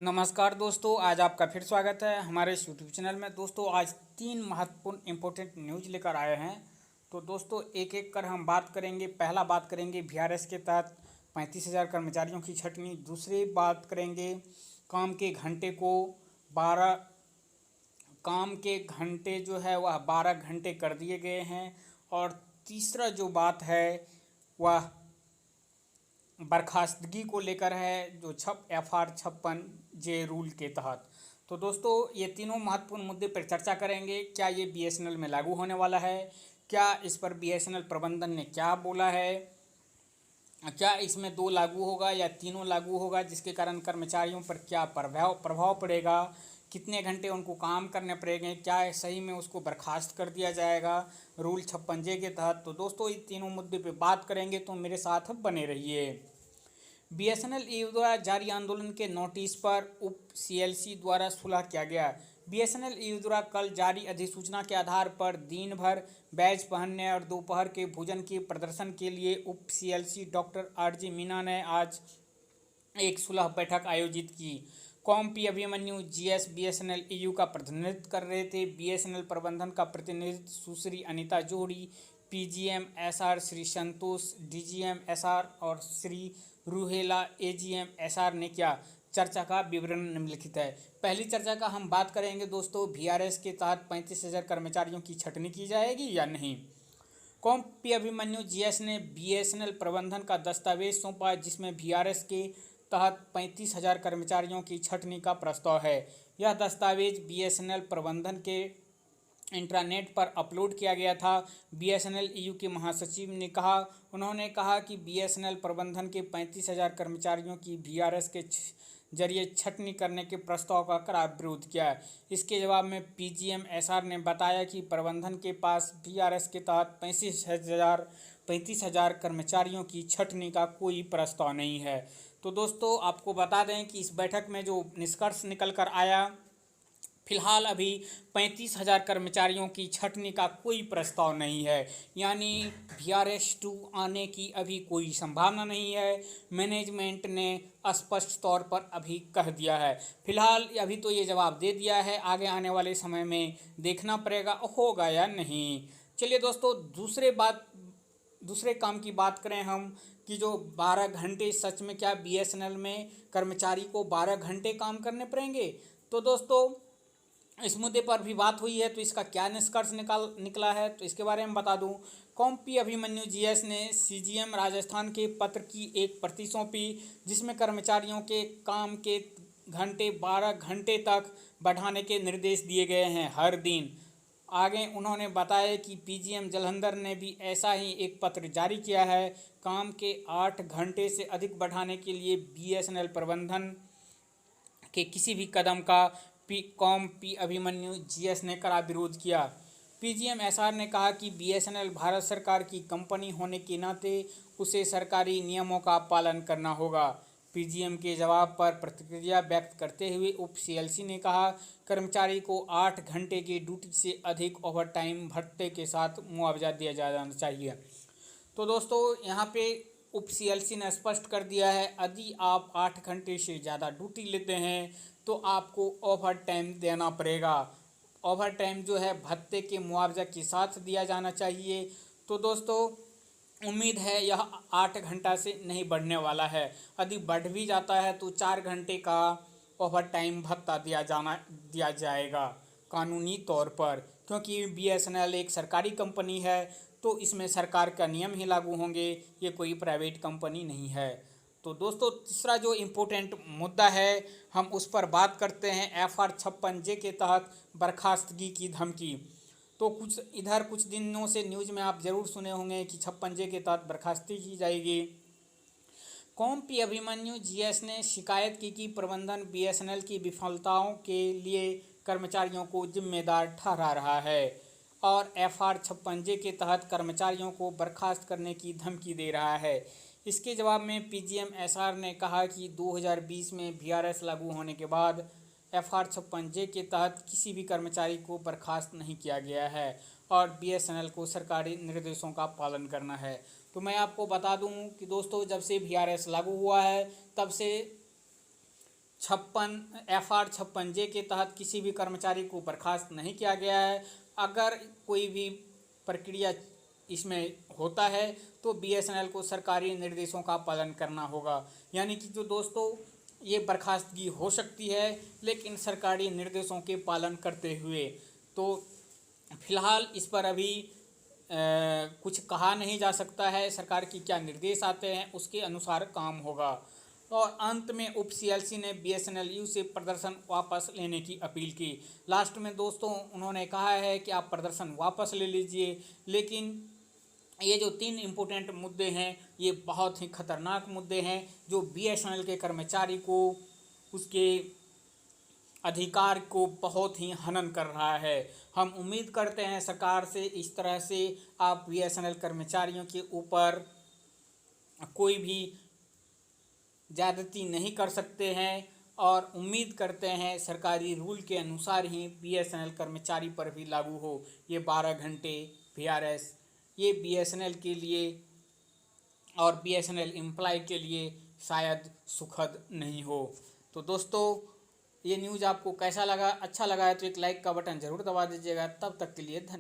नमस्कार दोस्तों, आज आपका फिर स्वागत है हमारे इस यूट्यूब चैनल में। दोस्तों आज 3 महत्वपूर्ण इम्पोर्टेंट न्यूज़ लेकर आए हैं। तो दोस्तों एक एक कर हम बात करेंगे। पहला बात करेंगे बीआरएस के तहत 35,000 कर्मचारियों की छटनी। दूसरी बात करेंगे काम के घंटे को 12 काम के घंटे जो है वह 12 घंटे कर दिए गए हैं। और तीसरा जो बात है वह बर्खास्तगी को लेकर है, जो FR 56J रूल के तहत। तो दोस्तों ये तीनों महत्वपूर्ण मुद्दे पर चर्चा करेंगे। क्या ये BSNL में लागू होने वाला है? क्या इस पर BSNL प्रबंधन ने क्या बोला है? क्या इसमें 2 लागू होगा या तीनों लागू होगा, जिसके कारण कर्मचारियों पर क्या प्रभाव पड़ेगा? कितने घंटे उनको काम करने पड़ेंगे? क्या सही में उसको बर्खास्त कर दिया जाएगा रूल 56J के तहत? तो दोस्तों ये तीनों मुद्दे पे बात करेंगे, तो मेरे साथ बने रहिए। BSNL ईओ द्वारा जारी आंदोलन के नोटिस पर उप CLC द्वारा सुलह किया गया। BSNL ईओ द्वारा कल जारी अधिसूचना के आधार पर दिन भर बैज पहनने और दोपहर के भोजन के प्रदर्शन के लिए उप CLC डॉक्टर RJ मीना ने आज एक सुलह बैठक आयोजित की। Com P Abhimanyu GS BSNL EU का प्रतिनिधित्व कर रहे थे। BSNL प्रबंधन का प्रतिनिधित्व सुश्री अनीता जोड़ी, PGM SR Shri Santosh, DGM SR और श्री रूहेला AGM SR ने किया। चर्चा का विवरण निम्नलिखित है। पहली चर्चा का हम बात करेंगे दोस्तों, BRS के तहत 35,000 कर्मचारियों की छटनी की जाएगी या नहीं। कॉम पी अभिमन्यु GS ने BSNL प्रबंधन का दस्तावेज सौंपा, जिसमें BRS के तहत 35,000 कर्मचारियों की छटनी का प्रस्ताव है। यह दस्तावेज BSNL प्रबंधन के इंट्रानेट पर अपलोड किया गया था। BSNL EU के महासचिव ने कहा, उन्होंने कहा कि BSNL प्रबंधन के 35,000 कर्मचारियों की BRS के जरिए छटनी करने के प्रस्ताव का कड़ा विरोध किया। इसके जवाब में PGM SR ने बताया कि प्रबंधन के पास BRS के तहत 35,000 कर्मचारियों की छटनी का कोई प्रस्ताव नहीं है। तो दोस्तों आपको बता दें कि इस बैठक में जो निष्कर्ष निकल कर आया, फिलहाल अभी 35,000 कर्मचारियों की छटनी का कोई प्रस्ताव नहीं है, यानी BRS 2 आने की अभी कोई संभावना नहीं है। मैनेजमेंट ने स्पष्ट तौर पर अभी कह दिया है। फिलहाल अभी तो ये जवाब दे दिया है, आगे आने वाले समय में देखना पड़ेगा होगा या नहीं। चलिए दोस्तों दूसरे काम की बात करें हम, कि जो 12 घंटे, सच में क्या BSNL में कर्मचारी को 12 घंटे काम करने पड़ेंगे? तो दोस्तों इस मुद्दे पर भी बात हुई है, तो इसका क्या निष्कर्ष निकला है, तो इसके बारे में बता दूं। कॉम पी अभिमन्यु GS ने CGM राजस्थान के पत्र की एक प्रति सौंपी, जिसमें कर्मचारियों के काम के घंटे 12 घंटे तक बढ़ाने के निर्देश दिए गए हैं हर दिन। आगे उन्होंने बताया कि PGM जालंधर ने भी ऐसा ही एक पत्र जारी किया है। काम के 8 घंटे से अधिक बढ़ाने के लिए BSNL प्रबंधन के किसी भी कदम का कॉम पी अभिमन्यु GS ने कड़ा विरोध किया। PGM SR ने कहा कि BSNL भारत सरकार की कंपनी होने के नाते उसे सरकारी नियमों का पालन करना होगा। PGM के जवाब पर प्रतिक्रिया व्यक्त करते हुए उप CLC ने कहा, कर्मचारी को 8 घंटे की ड्यूटी से अधिक ओवरटाइम भत्ते के साथ मुआवजा दिया जाना चाहिए। तो दोस्तों यहाँ पे उप CLC ने स्पष्ट कर दिया है, यदि आप 8 घंटे से ज़्यादा ड्यूटी लेते हैं तो आपको ओवर टाइम देना पड़ेगा। ओवर टाइम जो है भत्ते के मुआवजा के साथ दिया जाना चाहिए। तो दोस्तों उम्मीद है यह 8 घंटा से नहीं बढ़ने वाला है। यदि बढ़ भी जाता है तो 4 घंटे का ओवर टाइम भत्ता दिया जाएगा कानूनी तौर पर, क्योंकि BSNL एक सरकारी कंपनी है, तो इसमें सरकार का नियम ही लागू होंगे, ये कोई प्राइवेट कंपनी नहीं है। तो दोस्तों तीसरा जो इम्पोर्टेंट मुद्दा है हम उस पर बात करते हैं, FR 56J के तहत बर्खास्तगी की धमकी। तो कुछ दिनों से न्यूज़ में आप ज़रूर सुने होंगे कि 56J के तहत बर्खास्ती की जाएगी। कॉम पी अभिमन्यु GS ने शिकायत की कि प्रबंधन BSNL की विफलताओं के लिए कर्मचारियों को जिम्मेदार ठहरा रहा है और FR 56J के तहत कर्मचारियों को बर्खास्त करने की धमकी दे रहा है। इसके जवाब में PGM SR ने कहा कि 2020 में BRS लागू होने के बाद FR 56J के तहत किसी भी कर्मचारी को बर्खास्त नहीं किया गया है और BSNL को सरकारी निर्देशों का पालन करना है। तो मैं आपको बता दूं कि दोस्तों जब से BRS लागू हुआ है तब से FR56J के तहत किसी भी कर्मचारी को बर्खास्त नहीं किया गया है। अगर कोई भी प्रक्रिया इसमें होता है तो BSNL को सरकारी निर्देशों का पालन करना होगा। यानी कि जो दोस्तों ये बर्खास्तगी हो सकती है लेकिन सरकारी निर्देशों के पालन करते हुए। तो फिलहाल इस पर अभी कुछ कहा नहीं जा सकता है, सरकार की क्या निर्देश आते हैं उसके अनुसार काम होगा। और अंत में उप CLC ने BSNL से प्रदर्शन वापस लेने की अपील की। लास्ट में दोस्तों उन्होंने कहा है कि आप प्रदर्शन वापस ले लीजिए, लेकिन ये जो 3 इम्पोर्टेंट मुद्दे हैं ये बहुत ही खतरनाक मुद्दे हैं जो BSNL के कर्मचारी को उसके अधिकार को बहुत ही हनन कर रहा है। हम उम्मीद करते हैं सरकार से इस तरह से आप BSNL कर्मचारियों के ऊपर कोई भी ज़्यादती नहीं कर सकते हैं और उम्मीद करते हैं सरकारी रूल के अनुसार ही BSNL कर्मचारी पर भी लागू हो। ये 12 घंटे VRS ये BSNL के लिए और BSNL एम्प्लॉय के लिए शायद सुखद नहीं हो। तो दोस्तों ये न्यूज़ आपको कैसा लगा? अच्छा लगा है तो एक लाइक का बटन ज़रूर दबा दीजिएगा। तब तक के लिए धन्यवाद।